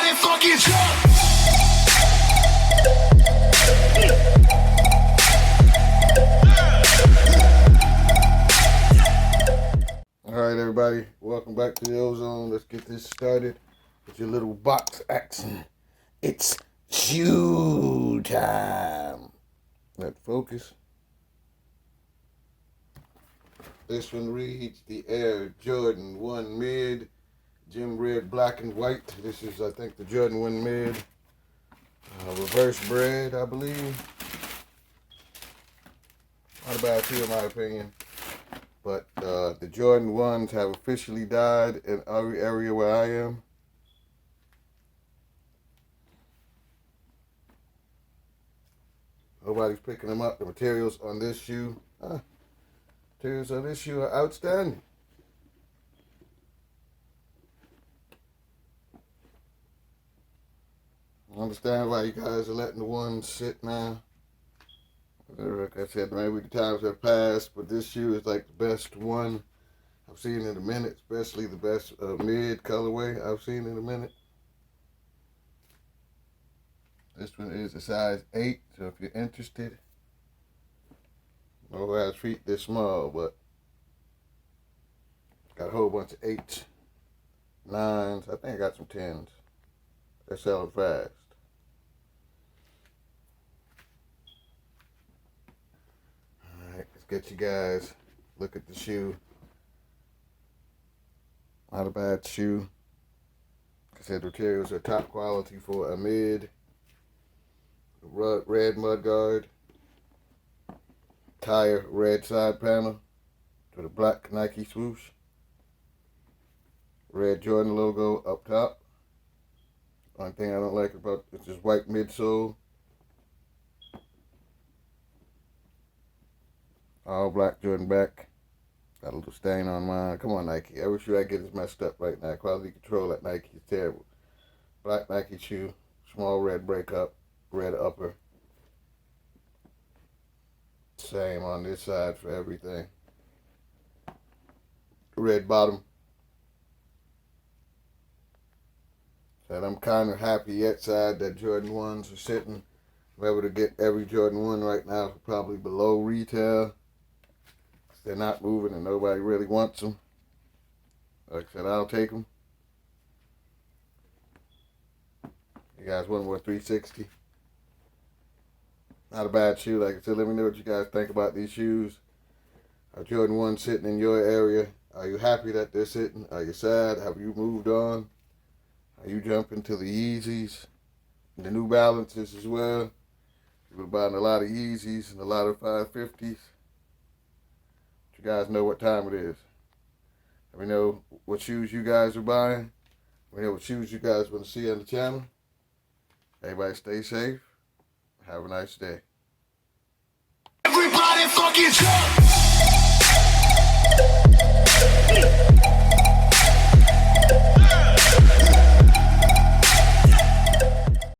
Everybody fucking jump! Alright everybody, welcome back to the Ozone. Let's get this started with your little box action. It's shoe time. Let's focus. This one reads the Air Jordan 1 Mid, Gym Red, black and white. This is, I think, the Jordan 1 Mid, Reverse Bred, I believe. Not a bad shoe in my opinion. But the Jordan 1s have officially died in every area where I am. Nobody's picking them up. The materials on this shoe, are outstanding. I understand why you guys are letting the ones sit now. Like I said, maybe the times have passed, but this shoe is like the best one I've seen in a minute, especially the best mid colorway I've seen in a minute. This one is a size 8, so if you're interested, no has feet this small, but got a whole bunch of 8s, 9s. I think I got some 10s. They're selling fast. Let's get you guys look at the shoe. Not a bad shoe. Like I said, the materials are top quality for a mid. Red mud guard. Tire red side panel with a black Nike swoosh. Red Jordan logo up top. Only thing I don't like about it's this white midsole. All black Jordan back. Got a little stain on mine. Come on, Nike. Every shoe I get is messed up right now. Quality control at Nike is terrible. Black Nike shoe. Small red breakup. Red upper. Same on this side for everything. Red bottom. And I'm kind of happy yet side that Jordan 1s are sitting. I'm able to get every Jordan 1 right now for probably below retail. They're not moving and nobody really wants them. Like I said, I'll take them. You guys want more 360? Not a bad shoe. Like I said, let me know what you guys think about these shoes. Are Jordan 1 sitting in your area? Are you happy that they're sitting? Are you sad? Have you moved on? Are you jumping to the Yeezys? And the New Balances as well? You've been buying a lot of Yeezys and a lot of 550s. You guys know what time it is. Let me know what shoes you guys are buying. Let me know what shoes you guys want to see on the channel. Everybody stay safe. Have a nice day. Everybody fucking jump!